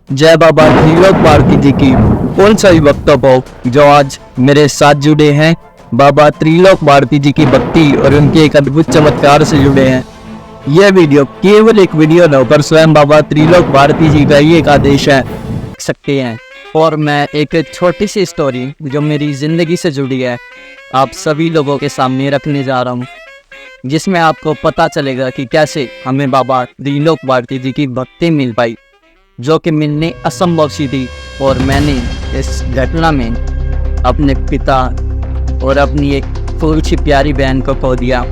जय बाबा त्रिलोक भारती जी की उन सभी भक्तों को जो आज मेरे साथ जुड़े हैं, बाबा त्रिलोक भारती जी की भक्ति और उनके एक अद्भुत चमत्कार से जुड़े हैं। यह वीडियो केवल एक वीडियो न होकर स्वयं बाबा त्रिलोक भारती जी का ही एक आदेश है सकते हैं। और मैं एक छोटी सी स्टोरी जो मेरी ज़िंदगी से जुड़ी है आप सभी लोगों के सामने रखने जा रहा हूँ, जिसमें आपको पता चलेगा कि कैसे हमें बाबा त्रिलोक भारती जी की भक्ति मिल पाई, जो कि मिलने असंभव सी थी। और मैंने इस घटना में अपने पिता और अपनी एक थोड़ी सी प्यारी बहन को खो दिया।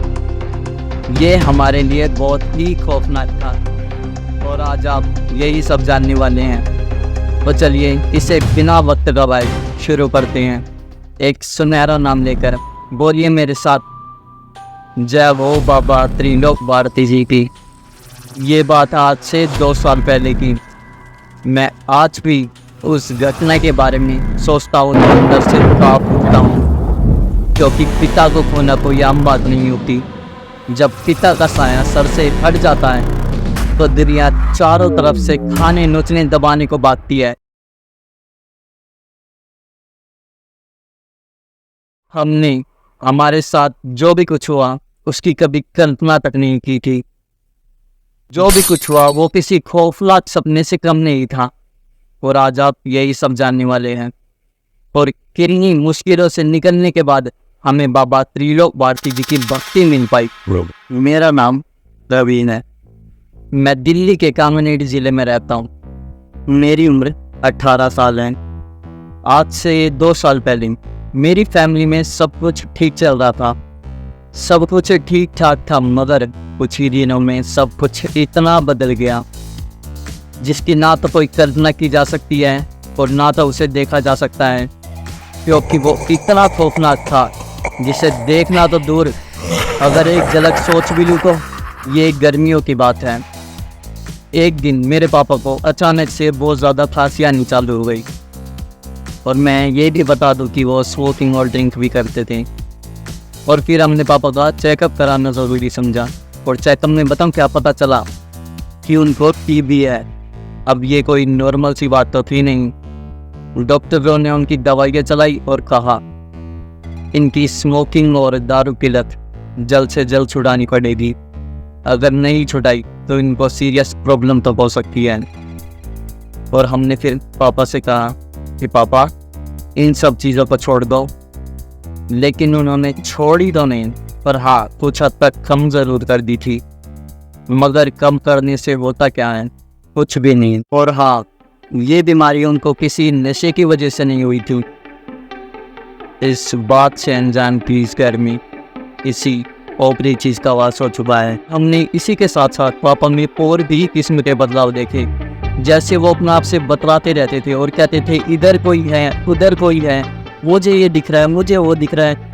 ये हमारे लिए बहुत ही खौफनाक था और आज आप यही सब जानने वाले हैं। तो चलिए इसे बिना वक्त गवाए शुरू करते हैं, एक सुनहरा नाम लेकर। बोलिए मेरे साथ, जय हो बाबा त्रिलोक भारती जी की। ये बात आज से 2 साल पहले की। मैं आज भी उस घटना के बारे में सोचता हूँ तो अंदर से कांप उठता हूँ, क्योंकि पिता को खोना कोई आम बात नहीं होती। जब पिता का साया सर से हट जाता है तो दुनिया चारों तरफ से खाने नोचने दबाने को भागती है। हमने हमारे साथ जो भी कुछ हुआ उसकी कभी कल्पना तक नहीं की थी। जो भी कुछ हुआ वो किसी खौफनाक सपने से कम नहीं था। और आज आप यही सब जानने वाले हैं। और कितनी मुश्किलों से निकलने के बाद हमें बाबा त्रिलोक भारती जी की भक्ति मिल पाई। मेरा नाम रवीन है। मैं दिल्ली के कांगनेर ज़िले में रहता हूँ। मेरी उम्र 18 साल है। आज से 2 साल पहले मेरी फैमिली में सब कुछ ठीक चल रहा था। सब कुछ ठीक ठाक था, मगर कुछ ही दिनों में सब कुछ इतना बदल गया जिसकी ना तो कोई कल्पना की जा सकती है और ना तो उसे देखा जा सकता है, क्योंकि वो इतना खौफनाक था जिसे देखना तो दूर, अगर एक झलक सोच भी लूँ तो ये गर्मियों की बात है। एक दिन मेरे पापा को अचानक से बहुत ज़्यादा खांसी आनी चालू हो गई। और मैं ये भी बता दूं कि वो स्मोकिंग और ड्रिंक भी करते थे। और फिर हमने पापा का चेकअप कराना ज़रूरी समझा। और चेकअप में बताऊं क्या पता चला कि उनको टीबी है। अब ये कोई नॉर्मल सी बात तो थी नहीं। डॉक्टरों ने उनकी दवाइयाँ चलाई और कहा इनकी स्मोकिंग और दारू की लत जल्द से जल्द छुड़ानी पड़ेगी। अगर नहीं छुड़ाई तो इनको सीरियस प्रॉब्लम तो हो सकती है। और हमने फिर पापा से कहा कि पापा इन सब चीज़ों को छोड़ दो। लेकिन उन्होंने छोड़ी तो नहीं, पर हाँ कुछ हद तक कम ज़रूर कर दी थी। मगर कम करने से होता क्या है, कुछ भी नहीं। और हाँ, ये बीमारी उनको किसी नशे की वजह से नहीं हुई थी। इस बात से अनजान थी इस घर में इसी ओपरी चीज़ का वास हो चुका है। हमने इसी के साथ साथ पापा में और भी किस्म के बदलाव देखे। जैसे वो अपना आप से बतलाते रहते थे और कहते थे इधर कोई है, उधर कोई है, मुझे ये दिख रहा है, मुझे वो दिख रहा है।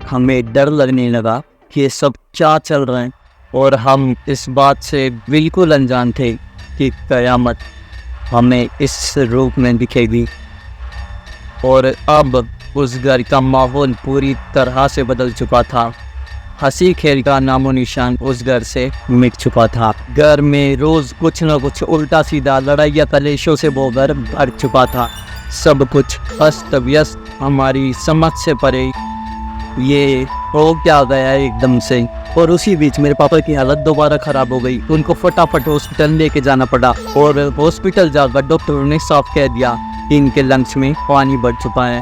हमें डर लगने लगा कि ये सब क्या चल रहा है। और हम इस बात से बिल्कुल अनजान थे कि क़यामत हमें इस रूप में दिखेगी। और अब उस घर का माहौल पूरी तरह से बदल चुका था। हंसी खेल का नामो निशान उस घर से मिट चुका था। घर में रोज़ कुछ न कुछ उल्टा सीधा लड़ाई या कलेशों से वो घर भर चुका था। सब कुछ अस्त व्यस्त, हमारी समझ से परे। ये हो क्या गया एकदम से। और उसी बीच मेरे पापा की हालत दोबारा ख़राब हो गई। उनको फटाफट हॉस्पिटल लेके जाना पड़ा। और हॉस्पिटल जाकर डॉक्टरों ने साफ कह दिया कि इनके लंग्स में पानी बढ़ चुका है।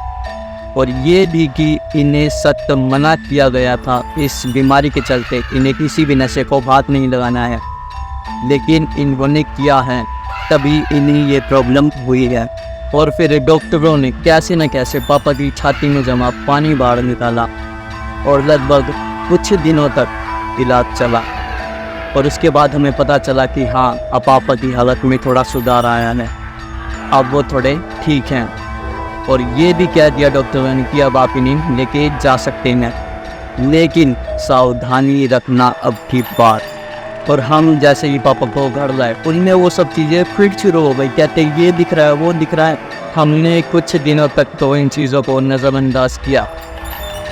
और ये भी कि इन्हें सख्त मना किया गया था इस बीमारी के चलते इन्हें किसी भी नशे को हाथ नहीं लगाना है। लेकिन इन्होंने किया है, तभी इन्हें ये प्रॉब्लम हुई है। और फिर डॉक्टरों ने कैसे न कैसे पापा की छाती में जमा पानी बाहर निकाला और लगभग कुछ दिनों तक इलाज चला। और उसके बाद हमें पता चला कि हाँ, अब पापा की हालत में थोड़ा सुधार आया है, अब वो थोड़े ठीक हैं। और ये भी कह दिया डॉक्टरों ने कि अब आप इन्हें लेके जा सकते हैं, लेकिन सावधानी रखना अब की बात। और हम जैसे ही पापा को घर लाए उनमें वो सब चीज़ें फिर शुरू हो गई। कहते ये दिख रहा है, वो दिख रहा है। हमने कुछ दिनों तक तो इन चीज़ों को नज़रअंदाज किया,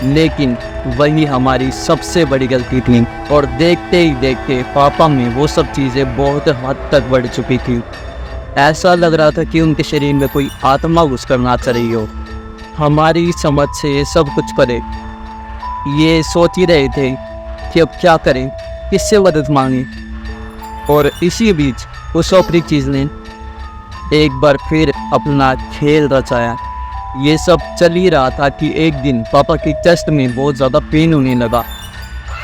लेकिन वही हमारी सबसे बड़ी गलती थी। और देखते ही देखते पापा में वो सब चीज़ें बहुत हद तक बढ़ चुकी थी। ऐसा लग रहा था कि उनके शरीर में कोई आत्मा घुसकर नाच रही हो। हमारी समझ से ये सब कुछ परे, ये सोच ही रहे थे कि अब क्या करें, किससे मदद मांगे। और इसी बीच उस ओपरी चीज़ ने एक बार फिर अपना खेल रचाया। ये सब चल ही रहा था कि एक दिन पापा की चेस्ट में बहुत ज़्यादा पेन होने लगा।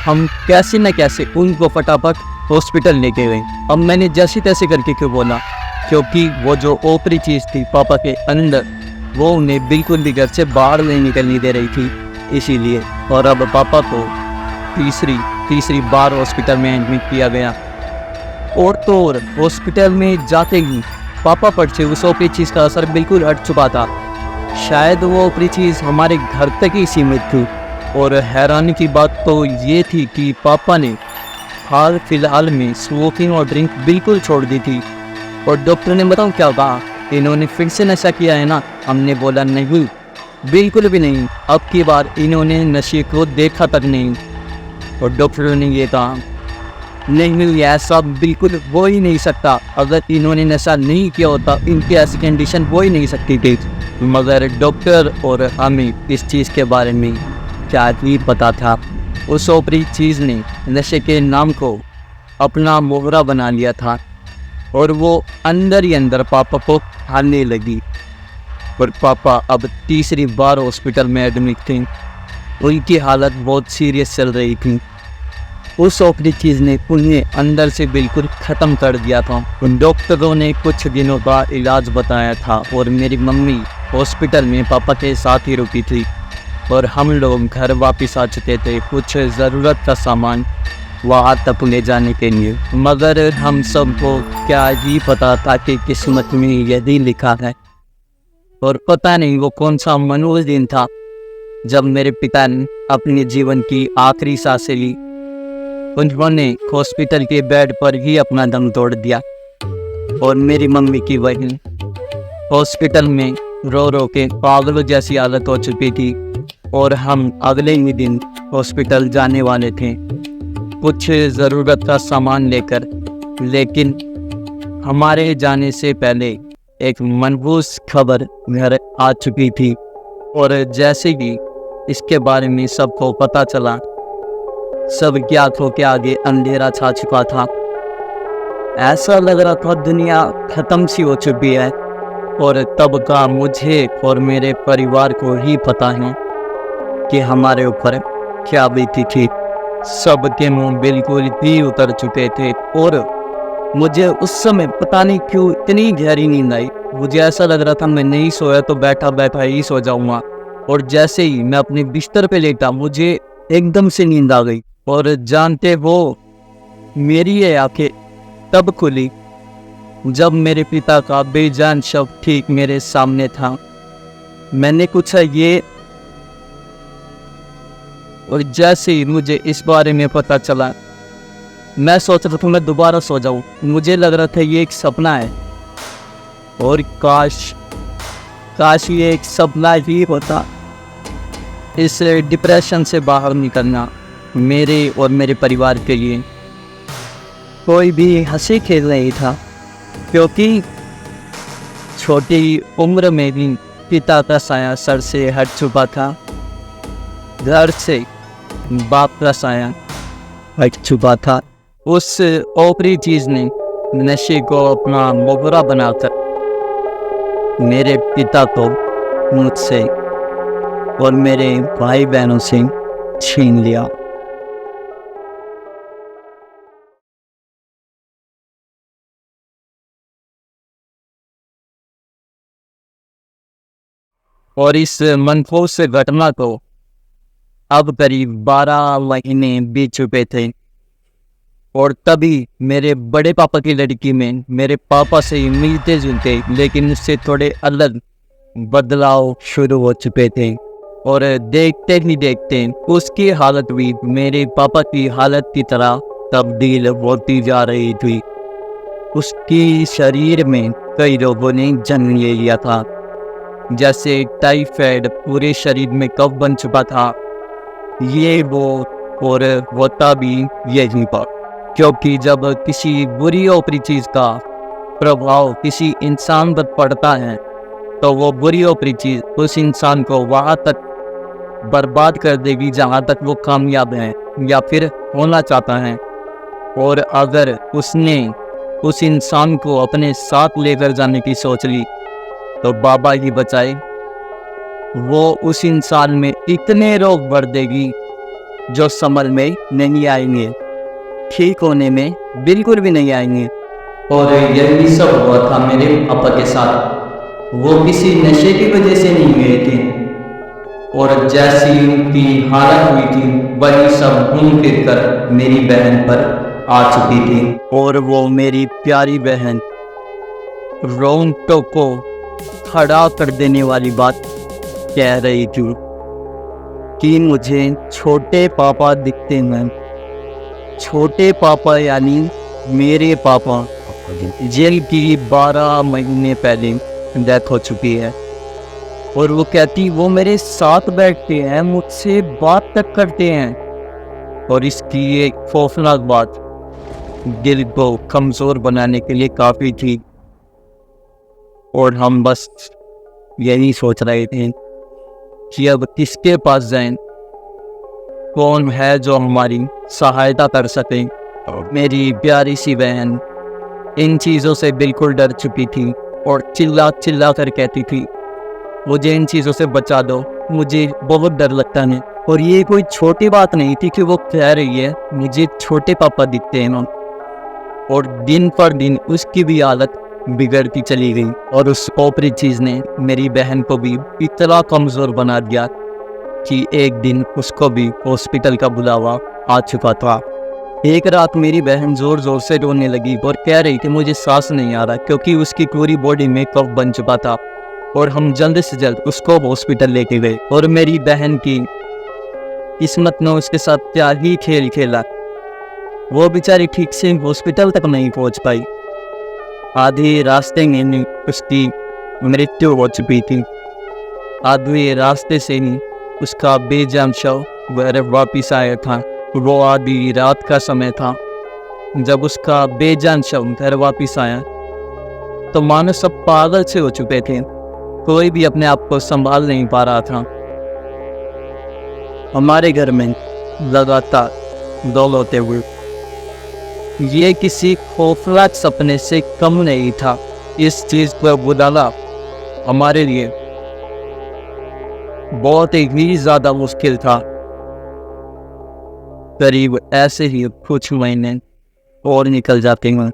हम कैसे न कैसे उनको फटाफट हॉस्पिटल लेके गए। अब मैंने जैसे तैसे करके क्यों बोला, क्योंकि वो जो ओपरी चीज़ थी पापा के अंदर, वो उन्हें बिल्कुल भी घर से बाहर नहीं निकलने दे रही थी, इसीलिए। और अब पापा को तीसरी बार हॉस्पिटल में एडमिट किया गया। और तो और हॉस्पिटल में जाते ही पापा पर से उस ओपरी चीज़ का असर बिल्कुल हट चुका था। शायद वो ओपरी चीज़ हमारे घर तक ही सीमित थी। और हैरानी की बात तो ये थी कि पापा ने हाल फिलहाल में स्मोकिंग और ड्रिंक बिल्कुल छोड़ दी थी। और डॉक्टर ने बताऊँ क्या कहा, इन्होंने फिर से नशा किया है ना। हमने बोला नहीं, बिल्कुल भी नहीं, अब की बार इन्होंने नशे को देखा तक नहीं। और डॉक्टरों ने ये कहा नहीं, ऐसा बिल्कुल हो ही नहीं सकता। अगर इन्होंने नशा नहीं किया होता इनकी ऐसी कंडीशन हो ही नहीं सकती थी। मगर डॉक्टर और हमें इस चीज़ के बारे में क्या ही पता था। उस ओपरी चीज़ ने नशे के नाम को अपना मोहरा बना लिया था और वो अंदर ही अंदर पापा को खाने लगी। और पापा अब तीसरी बार हॉस्पिटल में एडमिट थे। उनकी हालत बहुत सीरियस चल रही थी। उस ओपरी चीज़ ने उन्हें अंदर से बिल्कुल ख़त्म कर दिया था। उन डॉक्टरों ने कुछ दिनों का इलाज बताया था और मेरी मम्मी हॉस्पिटल में पापा के साथ ही रुकी थी। और हम लोग घर वापस आ चुके थे, कुछ ज़रूरत का सामान वहाँ तक ले जाने के लिए। मगर हम सबको क्या ही पता था कि किस्मत में यही लिखा है। और पता नहीं वो कौन सा मनोज दिन था जब मेरे पिता ने अपने जीवन की आखिरी सांसें ली। उन्होंने हॉस्पिटल के बेड पर ही अपना दम तोड़ दिया। और मेरी मम्मी की बहन हॉस्पिटल में रो रो के पागल जैसी हालत हो चुकी थी। और हम अगले ही दिन हॉस्पिटल जाने वाले थे कुछ ज़रूरत का सामान लेकर। लेकिन हमारे जाने से पहले एक मनहूस खबर घर आ चुकी थी। और जैसे ही इसके बारे में सबको पता चला, सब की आंखों के आगे अंधेरा छा चुका था। ऐसा लग रहा था दुनिया खत्म सी हो चुकी है। और तब का मुझे और मेरे परिवार को ही पता है कि हमारे ऊपर क्या बीती थी। सबके मुंह बिल्कुल ही उतर चुके थे। और मुझे उस समय पता नहीं क्यों इतनी गहरी नींद आई। मुझे ऐसा लग रहा था मैं नहीं सोया तो बैठा बैठा ही सो जाऊंगा। और जैसे ही मैं अपने बिस्तर पे लेटा, मुझे एकदम से नींद आ गई। और जानते हो, मेरी ये आंखें तब खुली जब मेरे पिता का बेजान शव ठीक मेरे सामने था। मैंने कुछ ये, और जैसे ही मुझे इस बारे में पता चला, मैं सोच रहा था मैं दोबारा सो जाऊं। मुझे लग रहा था ये एक सपना है। और काश ये एक सपना ही होता। इस डिप्रेशन से बाहर निकलना मेरे और मेरे परिवार के लिए कोई भी हंसी खेल नहीं था, क्योंकि छोटी उम्र में भी पिता का साया सर से हट चुका था। घर से बाप का साया हट चुका था। उस ओपरी चीज़ ने नशे को अपना मोहरा बनाकर मेरे पिता को मुझसे और मेरे भाई बहनों से छीन लिया। और इस मनहूस घटना को अब करीब 12 महीने बीत चुके थे। और तभी मेरे बड़े पापा की लड़की में मेरे पापा से मिलते जुलते लेकिन उससे थोड़े अलग बदलाव शुरू हो चुके थे। और देखते ही देखते उसकी हालत भी मेरे पापा की हालत की तरह तब्दील होती जा रही थी। उसकी शरीर में कई रोगों ने जन्म ले लिया था, जैसे टाइफाइड पूरे शरीर में कफ बन चुका था। ये वो, और होता भी यही पर, क्योंकि जब किसी बुरी ओपरी चीज़ का प्रभाव किसी इंसान पर पड़ता है तो वो बुरी ओपरी चीज उस इंसान को वहां तक बर्बाद कर देगी जहां तक वो कामयाब है या फिर होना चाहता है। और अगर उसने उस इंसान को अपने साथ लेकर जाने की सोच ली तो बाबा ही बचाए, वो उस इंसान में इतने रोग भर देगी जो समझ में नहीं आएंगे, ठीक होने में बिल्कुल भी नहीं आएंगे। और यही सब हुआ था मेरे पापा के साथ। वो किसी नशे की वजह से नहीं गए थे और जैसी उनकी हालत हुई थी वही सब घूम फिर कर मेरी बहन पर आ चुकी थी। और वो मेरी प्यारी बहन रोंगटों को खड़ा कर देने वाली बात कह रही थी कि मुझे छोटे पापा दिखते हैं। छोटे पापा यानी मेरे पापा, जिनकी 12 महीने पहले डेथ हो चुकी है। और वो कहती वो मेरे साथ बैठते हैं, मुझसे बात तक करते हैं। और इसकी एक खौफनाक बात दिल को कमज़ोर बनाने के लिए काफ़ी थी। और हम बस यही सोच रहे थे कि अब किसके पास जाएं, कौन है जो हमारी सहायता कर सके। मेरी प्यारी सी बहन इन चीज़ों से बिल्कुल डर चुकी थी और चिल्ला चिल्ला कर कहती थी मुझे इन चीज़ों से बचा दो, मुझे बहुत डर लगता है। और ये कोई छोटी बात नहीं थी कि वो कह रही है मुझे छोटे पापा दिखते हैं। और दिन पर दिन उसकी भी हालत बिगड़ती चली गई और उस ओपरी चीज़ ने मेरी बहन को भी इतना कमज़ोर बना दिया कि एक दिन उसको भी हॉस्पिटल का बुलावा आ चुका था। एक रात मेरी बहन ज़ोर ज़ोर से रोने लगी और कह रही थी मुझे सांस नहीं आ रहा, क्योंकि उसकी पूरी बॉडी में कफ बन चुका था। और हम जल्द से जल्द उसको हॉस्पिटल लेके गए। और मेरी बहन की किस्मत ने उसके साथ क्या ही खेल खेला, वो बेचारी ठीक से हॉस्पिटल तक नहीं पहुंच पाई। आधे रास्ते में उसकी मृत्यु हो चुकी थी। आधे रास्ते से ही उसका बेजान शव घर वापिस आया था। वो आधी रात का समय था जब उसका बेजान शव घर वापिस आया तो मानो सब पागल से हो चुके थे, कोई भी अपने आप को संभाल नहीं पा रहा था। हमारे घर में लगातार दौड़ होते हुए ये किसी खौफनाक सपने से कम नहीं था। इस चीज को बुलाना हमारे लिए बहुत ही ज्यादा मुश्किल था। करीब ऐसे ही कुछ महीने और निकल जाते हैं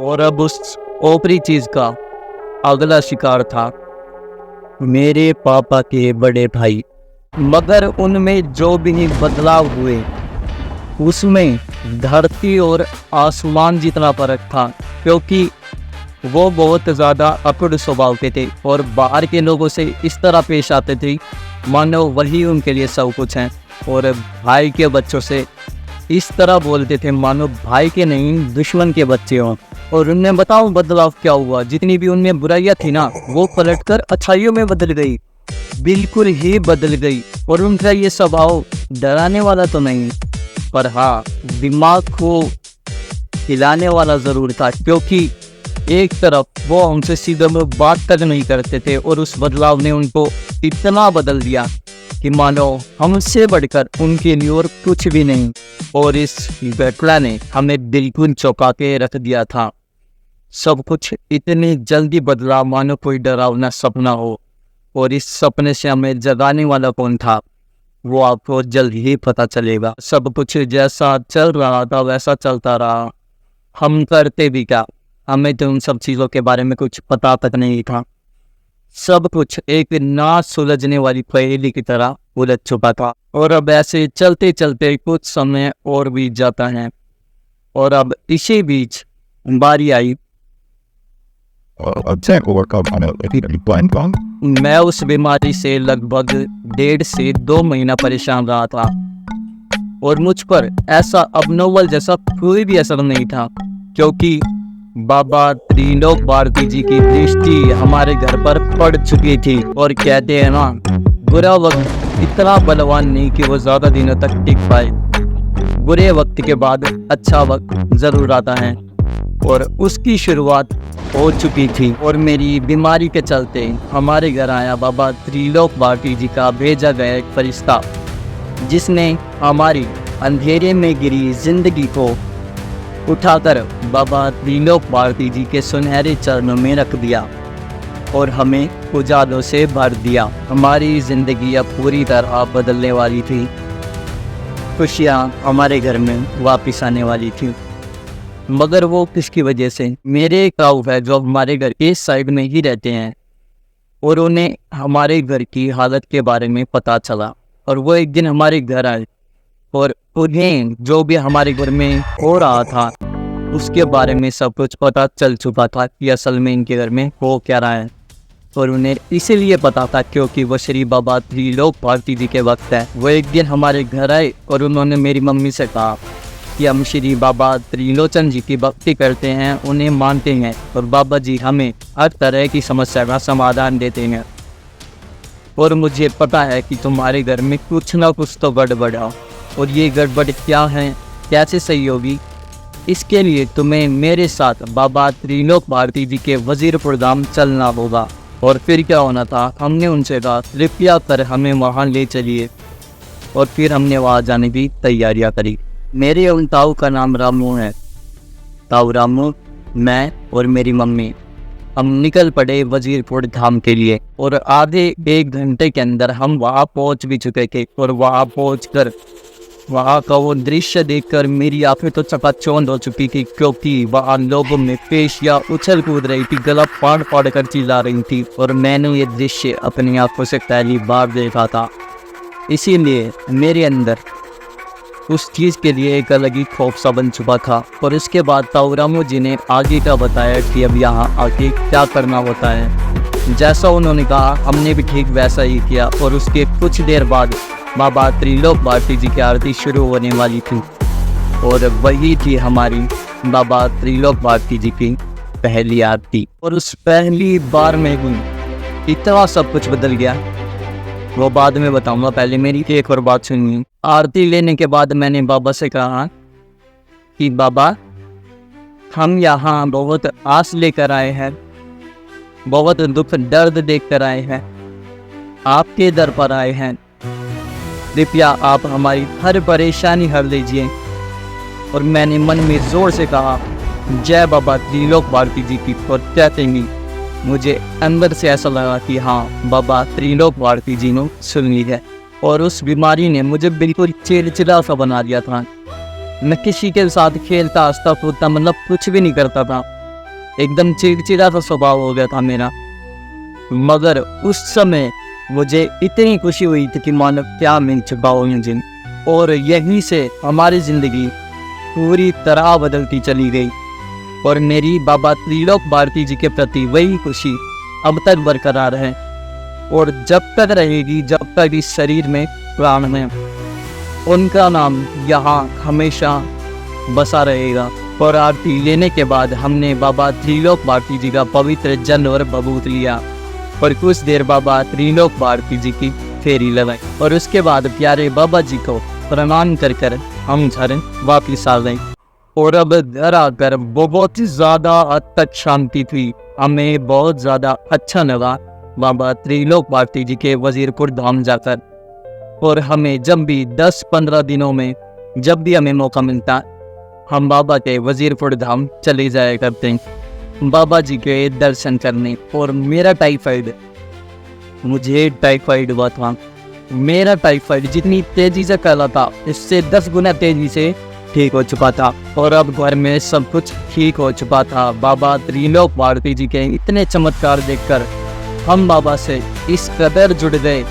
और अब उस ओपरी चीज का अगला शिकार था मेरे पापा के बड़े भाई। मगर उनमें जो भी बदलाव हुए उसमें धरती और आसमान जितना फर्क था, क्योंकि वो बहुत ज़्यादा अकड़ स्वभाव के थे और बाहर के लोगों से इस तरह पेश आते थे मानो वही उनके लिए सब कुछ हैं। और भाई के बच्चों से इस तरह बोलते थे मानो भाई के नहीं दुश्मन के बच्चे हों। और उनमें बताओ बदलाव क्या हुआ, जितनी भी उनमें बुराइयां थी ना वो पलटकर अच्छाइयों में बदल गई, बिल्कुल ही बदल गई। और उनका ये स्वभाव डराने वाला तो नहीं, पर हाँ दिमाग को हिलाने वाला ज़रूर था, क्योंकि एक तरफ वो हमसे सीधे में बात तक नहीं करते थे और उस बदलाव ने उनको इतना बदल दिया कि मानो हमसे बढ़कर उनके लिए और कुछ भी नहीं। और इस घटना ने हमें बिल्कुल चौंका के रख दिया था। सब कुछ इतनी जल्दी बदला मानो कोई डरावना सपना हो। और इस सपने से हमें जगाने वाला कौन था वो आपको जल्द ही पता चलेगा। सब कुछ जैसा चल रहा था वैसा चलता रहा, हम करते भी क्या, हमें तो उन सब चीज़ों के बारे में कुछ पता तक नहीं था। सब कुछ एक ना सुलझने वाली पहेली की तरह उलझ चुका था। और अब ऐसे चलते चलते कुछ समय और बीत जाता है और अब इसी बीच बारी आई मैं उस बीमारी से लगभग 1.5 से 2 महीना परेशान रहा था और मुझ पर ऐसा अबनॉर्मल जैसा कोई भी असर नहीं था, क्योंकि बाबा त्रिलोक भारती जी की दृष्टि हमारे घर पर पड़ चुकी थी। और कहते हैं ना बुरा वक्त इतना बलवान नहीं कि वो ज़्यादा दिनों तक टिक पाए। बुरे वक्त के बाद अच्छा वक्त ज़रूर आता है और उसकी शुरुआत हो चुकी थी। और मेरी बीमारी के चलते हमारे घर आया बाबा त्रिलोक बाटी जी का भेजा गया एक फरिश्ता, जिसने हमारी अंधेरे में गिरी जिंदगी को उठाकर बाबा त्रिलोक बाटी जी के सुनहरे चरणों में रख दिया और हमें उजालों से भर दिया। हमारी ज़िंदगी अब पूरी तरह बदलने वाली थी। खुशियाँ हमारे घर में वापस आने वाली थी। मगर वो किसकी वजह से? मेरे एक ताऊ है जो हमारे घर के साइड में ही रहते हैं और उन्हें हमारे घर की हालत के बारे में पता चला और वो एक दिन हमारे घर आए और उन्हें जो भी हमारे घर में हो रहा था उसके बारे में सब कुछ पता चल चुका था कि असल में इनके घर में हो क्या रहा है। और उन्हें इसीलिए पता था क्योंकि वो श्री बाबा त्रिलोक बाटी जी के वक्त है। वो एक दिन हमारे घर आए और उन्होंने मेरी मम्मी से कहा कि हम श्री बाबा त्रिलोचन जी की भक्ति करते हैं, उन्हें मानते हैं और बाबा जी हमें हर तरह की समस्या का समाधान देते हैं। और मुझे पता है कि तुम्हारे घर में कुछ ना कुछ तो गड़बड़ है और ये गड़बड़ क्या है, कैसे सही होगी, इसके लिए तुम्हें मेरे साथ बाबा त्रिलोक बाटी जी के वजीरपुर धाम चलना होगा। और फिर क्या होना था, हमने उनसे कहा कृपया कर हमें वहाँ ले चलिए और फिर हमने वहाँ जाने की तैयारियाँ करी। मेरे उन ताऊ का नाम रामू है। ताऊ रामू, मैं और मेरी मम्मी हम निकल पड़े वजीरपुर धाम के लिए और आधे एक घंटे के अंदर हम वहाँ पहुँच भी चुके थे। और वहाँ पहुँचकर वहाँ का वो दृश्य देखकर मेरी आंखें तो चकाचौंध हो चुकी थी, क्योंकि वहाँ लोगों में पेशियाँ उछल कूद रही थी, गला फाड़ फाड़ कर चिल्ला रही थी और मैंने ये दृश्य अपनी आंखों से पहली बार देखा था। इसीलिए मेरे अंदर उस चीज़ के लिए एक अलग ही खौफ सा बन चुका था। और इसके बाद ताऊ रामू जी ने आगे का बताया कि अब यहाँ आगे क्या करना होता है। जैसा उन्होंने कहा हमने भी ठीक वैसा ही किया और उसके कुछ देर बाद बाबा त्रिलोक बाटी जी की आरती शुरू होने वाली थी और वही थी हमारी बाबा त्रिलोक बाटी जी की पहली आरती। और उस पहली बार में भी इतना सब कुछ बदल गया, वो बाद में बताऊंगा। पहले मेरी एक और बात सुनिए। आरती लेने के बाद मैंने बाबा से कहा कि बाबा हम यहाँ बहुत आस लेकर आए हैं, बहुत दुख दर्द देख कर आए हैं, आपके दर पर आए हैं, कृपया आप हमारी हर परेशानी हर लीजिए। और मैंने मन में जोर से कहा जय बाबा त्रिलोक बाटी जी की। और कहते ही मुझे अंदर से ऐसा लगा कि हाँ बाबा त्रिलोक बाटी जी ने सुन ली है। और उस बीमारी ने मुझे बिल्कुल चिड़चिड़ा सा बना दिया था। मैं किसी के साथ खेलता हंसता कूदता मतलब कुछ भी नहीं करता था, एकदम चिड़चिड़ा सा स्वभाव हो गया था मेरा। मगर उस समय मुझे इतनी खुशी हुई थी कि मानो क्या मिल चुका हो ये दिन। और यहीं से हमारी ज़िंदगी पूरी तरह बदलती चली गई और मेरी बाबा त्रिलोक बाटी जी के प्रति वही खुशी अब तक बरकरार है और जब तक रहेगी, जब तक इस शरीर में प्राण में, उनका नाम यहाँ हमेशा बसा रहेगा। और आरती लेने के बाद हमने बाबा त्रिलोक बाटी जी का पवित्र जल और बबूत लिया और कुछ देर बाबा त्रिलोक बाटी जी की फेरी लगाई और उसके बाद प्यारे बाबा जी को प्रणाम कर कर हम घर वापिस आ गए। और अब घर आकर बहुत ही ज़्यादा हद तक शांति थी, हमें बहुत ज़्यादा अच्छा लगा बाबा त्रिलोक बाटी जी के वजीरपुर धाम जाकर। और हमें जब भी 10-15 दिनों में जब भी हमें मौका मिलता हम बाबा के वजीरपुर धाम चले जाया करते हैं बाबा जी के दर्शन करने। और मुझे टाइफाइड हुआ था। मेरा टाइफाइड जितनी तेजी से फैला था इससे 10 गुना तेजी से ठीक हो चुका था और अब घर में सब कुछ ठीक हो चुका था। बाबा त्रिलोक बाटी जी के इतने चमत्कार देखकर हम बाबा से इस कदर जुड़ गए,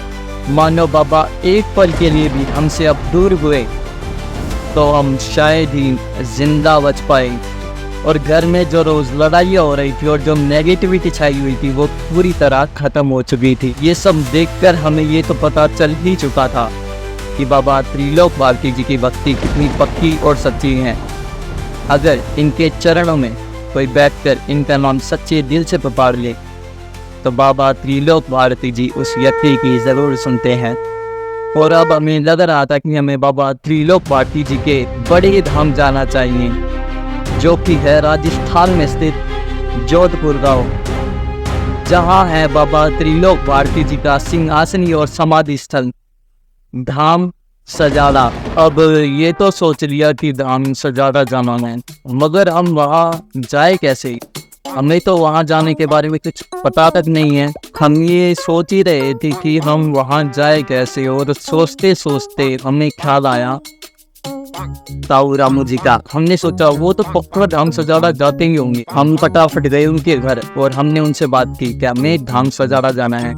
मानो बाबा एक पल के लिए भी हमसे अब दूर हुए तो हम शायद ही जिंदा बच पाए। और घर में जो रोज़ लड़ाइयाँ हो रही थी और जो नेगेटिविटी छाई हुई थी वो पूरी तरह ख़त्म हो चुकी थी। ये सब देखकर हमें ये तो पता चल ही चुका था कि बाबा त्रिलोक बाटी जी की भक्ति कितनी पक्की और सच्ची है। अगर इनके चरणों में कोई बैठकर इनका नाम सच्चे दिल से पुकार ले तो बाबा त्रिलोक बाटी जी उस व्यक्ति की ज़रूर सुनते हैं। और अब हमें लग रहा था कि हमें बाबा त्रिलोकपाठी जी के बड़े धाम जाना चाहिए, जो कि है राजस्थान में स्थित जोधपुर गांव, जहां है बाबा त्रिलोकपाठी जी का सिंहासनी और समाधि स्थल धाम सजाड़ा। अब ये तो सोच लिया कि धाम सजाड़ा जाना है, मगर हम वहाँ जाए कैसे? हमें तो वहाँ जाने के बारे में कुछ पता तक नहीं है। हम ये सोच ही रहे थे कि हम वहाँ जाए कैसे, और सोचते सोचते हमें ख्याल आया ताऊ रामू जी का। हमने सोचा वो तो पक्का धाम सजाड़ा जाते ही होंगे। हम फटाफट गए उनके घर और हमने उनसे बात की, क्या हमें धाम सजाड़ा जाना है?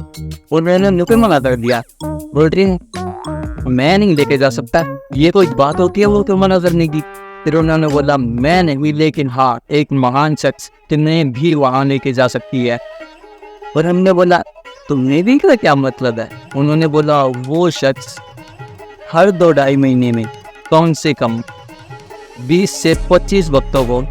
और मैंने नुके मना कर दिया, बोल रही है मैं नहीं लेके जा सकता, ये कोई बात होती है वो तो मना करने की। फिर उन्होंने बोला मैं नहीं, लेकिन हाँ एक महान शख्स तुम्हें भी वहाँ लेके जा सकती है। और हमने बोला तुम्हें भी क्या मतलब है? उन्होंने बोला वो शख्स हर 2-2.5 महीने में कम से कम 20 से 25 भक्तों को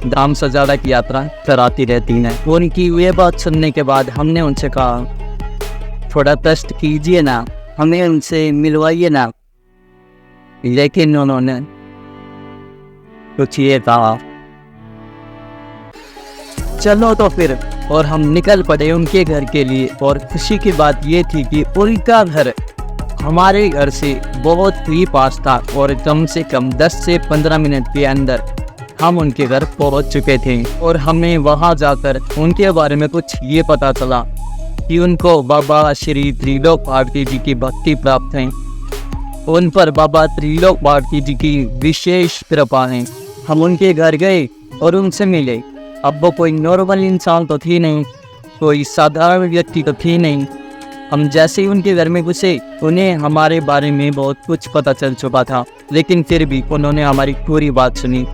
धाम सजाड़ा की यात्रा कराती रहती है। उनकी ये बात सुनने के बाद हमने उनसे कहा थोड़ा कष्ट कीजिए ना, हमें उनसे मिलवाइए ना। लेकिन उन्होंने कुछ ये कहा चलो तो फिर, और हम निकल पड़े उनके घर के लिए। और खुशी की बात ये थी कि उनका घर हमारे घर से बहुत ही पास था और कम से कम 10 से 15 मिनट के अंदर हम उनके घर पहुंच चुके थे। और हमें वहां जाकर उनके बारे में कुछ ये पता चला कि उनको बाबा श्री त्रिलोकपाठी जी की भक्ति प्राप्त है, उन पर बाबा त्रिलोकपाठी जी की विशेष कृपा है। हम उनके घर गए और उनसे मिले। अब वो कोई नॉर्मल इंसान तो थी नहीं, कोई साधारण व्यक्ति तो थी नहीं। हम जैसे ही उनके घर में घुसे उन्हें हमारे बारे में बहुत कुछ पता चल चुका था, लेकिन फिर भी उन्होंने हमारी पूरी बात सुनी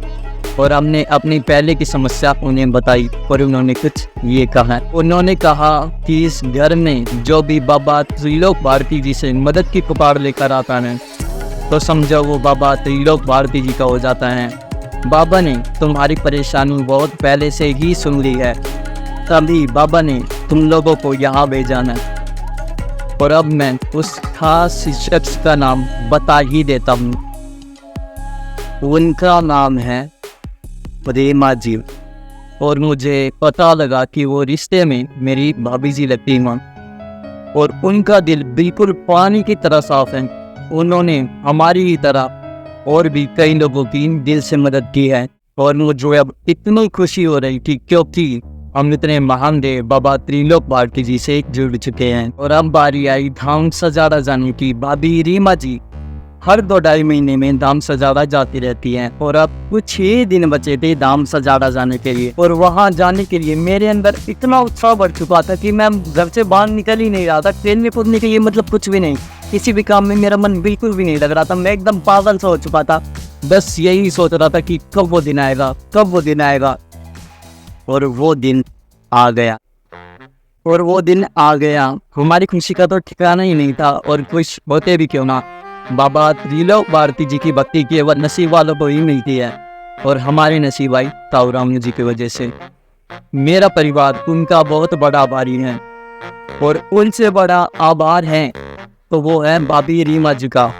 और हमने अपनी पहले की समस्या उन्हें बताई। और उन्होंने कुछ ये कहा, उन्होंने कहा कि इस घर में जो भी बाबा त्रिलोकपाठी जी से मदद की पुकार लेकर आता है तो समझो वो बाबा त्रिलोकपाठी जी का हो जाता है। बाबा ने तुम्हारी परेशानी बहुत पहले से ही सुन ली है, तभी बाबा ने तुम लोगों को यहाँ भेजा है। और अब मैं उस खास शख्स का नाम बता ही देता हूँ। उनका नाम है रीमा जी। और मुझे पता लगा कि वो रिश्ते में मेरी भाभी जी लगती हैं और उनका दिल बिल्कुल पानी की तरह साफ है। उन्होंने हमारी ही तरह और भी कई लोगों की दिल से मदद की है। और मुझे अब इतनी खुशी हो रही थी क्योंकि हम इतने महान देव बाबा त्रिलोकपाठी जी से जुड़ चुके हैं। और अब बारी आई धाम सजाड़ा जाने की। भाभी रीमा जी हर 2-2.5 महीने में धाम सजाड़ा जाती रहती हैं और अब कुछ ही दिन बचे थे धाम सजाड़ा जाने के लिए। और वहां जाने के लिए मेरे अंदर इतना उत्साह बढ़ चुका था कि मैं घर से बाहर निकल ही नहीं रहा था। ट्रेन में कूदने के लिए मतलब कुछ भी नहीं, किसी भी काम में मेरा मन बिल्कुल भी नहीं लग रहा था। मैं एकदम पागल सा हो चुका था, बस यही सोच रहा था कि कब वो दिन आएगा, कब वो दिन आएगा। और वो दिन आ गया। और वो दिन आ गया। हमारी खुशी का तो ठिकाना ही नहीं था। और कुछ होते भी क्यों ना, बाबा त्रिलोकपाठी जी की भक्ति केवल नसीब वालों को ही मिलती है। और हमारे नसीब आई ताऊ रामू जी की वजह से। मेरा परिवार उनका बहुत बड़ा आभारी है और उनसे बड़ा आभार है तो वो है भाभी रीमा जी का।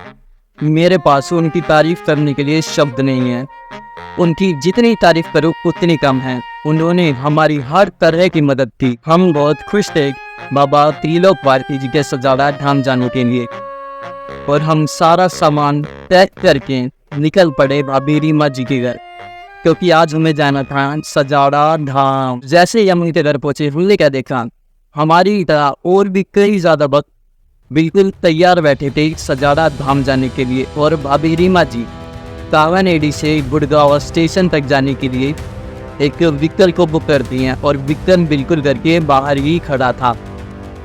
मेरे पास उनकी तारीफ करने के लिए शब्द नहीं है। उनकी जितनी तारीफ करूँ उतनी कम है। उन्होंने हमारी हर तरह की मदद की। हम बहुत खुश थे बाबा त्रिलोकपाठी जी के सजाड़ा धाम जाने के लिए। और हम सारा सामान पैक करके निकल पड़े भाभी रीमा जी के घर, क्योंकि आज हमें जाना था सजाड़ा धाम। जैसे ही हम उनके घर पहुंचे हमने क्या देखा, हमारी तरह और भी कई ज्यादा भक्त बिल्कुल तैयार बैठे थे सजाड़ा धाम जाने के लिए। और भाभी रीमा जी कावनेडी से गुड़गांव स्टेशन तक जाने के लिए एक व्हीकल को बुक करती हैं और व्हीकल बिल्कुल घर के बाहर ही खड़ा था।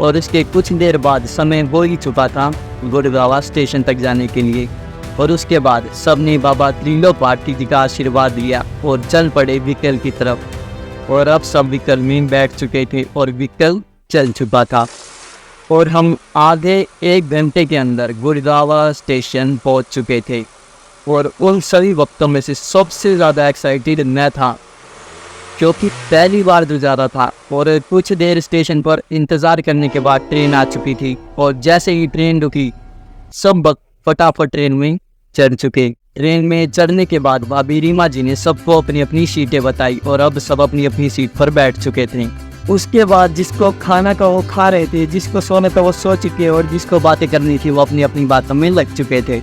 और इसके कुछ देर बाद समय हो ही चुका था गुड़गांव स्टेशन तक जाने के लिए। और उसके बाद सबने बाबा त्रिलोकपाठी जी का आशीर्वाद लिया और चल पड़े व्हीकल की तरफ। और अब सब व्हीकल में बैठ चुके थे और व्हीकल चल चुका था। और हम आधे 1 घंटे के अंदर गुड़गांव स्टेशन पहुंच चुके थे। और उन सभी वक्तों में से सबसे ज़्यादा एक्साइटेड मैं था, क्योंकि पहली बार जो जा रहा था। और कुछ देर स्टेशन पर इंतज़ार करने के बाद ट्रेन आ चुकी थी। और जैसे ही ट्रेन रुकी सब फटाफट ट्रेन में चढ़ चुके। ट्रेन में चढ़ने के बाद भाभी रीमा जी ने सबको अपनी अपनी सीटें बताई और अब सब अपनी अपनी सीट पर बैठ चुके थे। उसके बाद जिसको खाना का वो खा रहे थे, जिसको सोने का वो सो चुके और जिसको बातें करनी थी वो अपनी अपनी बातों में लग चुके थे।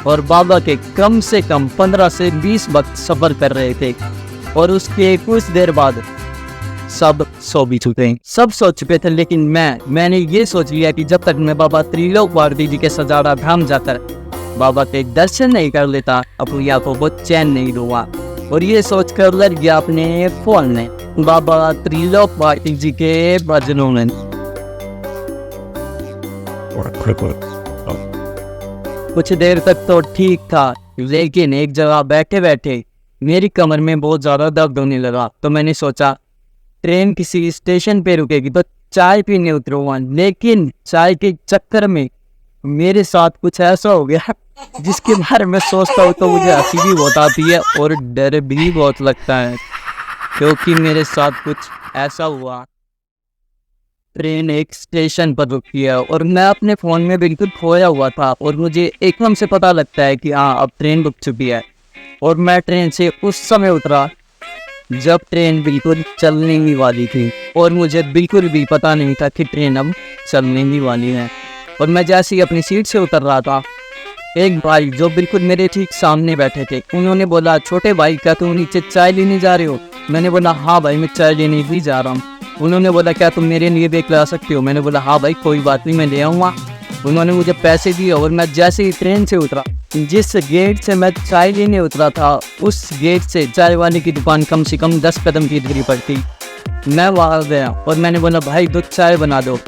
और बाबा के कम से कम 15 से 20 वक्त सफ़र कर रहे थे और उसके कुछ देर बाद सब सो भी चुके। सब सो चुके थे, लेकिन मैंने ये सोच लिया कि जब तक मैं बाबा त्रिलोकवादी जी के सजाड़ा धाम जाकर बाबा के दर्शन नहीं कर लेता अपनी आंखों को चैन नहीं दूंगा। और ये सोच कर लग गया अपने फोन में बाबा त्रिलोकवादी जी के भजनों में। कुछ देर तक तो ठीक था, लेकिन एक जगह बैठे बैठे मेरी कमर में बहुत ज़्यादा दर्द होने लगा। तो मैंने सोचा ट्रेन किसी स्टेशन पे रुकेगी तो चाय पीने उतरूंगा, लेकिन चाय के चक्कर में मेरे साथ कुछ ऐसा हो गया जिसके बारे में सोचता हूँ तो मुझे हंसी भी बहुत आती है और डर भी बहुत लगता है, क्योंकि मेरे साथ कुछ ऐसा हुआ। ट्रेन एक स्टेशन पर रुकी है और मैं अपने फ़ोन में बिल्कुल खोया हुआ था और मुझे एकदम से पता लगता है कि हाँ अब ट्रेन रुक चुकी है। और मैं ट्रेन से उस समय उतरा जब ट्रेन बिल्कुल चलने ही वाली थी और मुझे बिल्कुल भी पता नहीं था कि ट्रेन अब चलने ही वाली है। और मैं जैसे ही अपनी सीट से उतर रहा था, एक भाई जो बिल्कुल मेरे ठीक सामने बैठे थे, उन्होंने बोला, छोटे भाई क्या तुम नीचे चाय लेने जा रहे हो? मैंने बोला हाँ भाई मैं चाय लेने ही जा रहा हूँ। उन्होंने बोला क्या तुम मेरे लिए भी ला सकते हो? मैंने बोला हाँ भाई कोई बात नहीं मैं ले आऊँगा। उन्होंने मुझे पैसे दिए और मैं जैसे ही ट्रेन से उतरा, जिस गेट से मैं चाय लेने उतरा था उस गेट से चाय वाले की दुकान कम से कम 10 कदम की दूरी पर थी। मैं वहाँ गया और मैंने बोला भाई दूध चाय बना दो।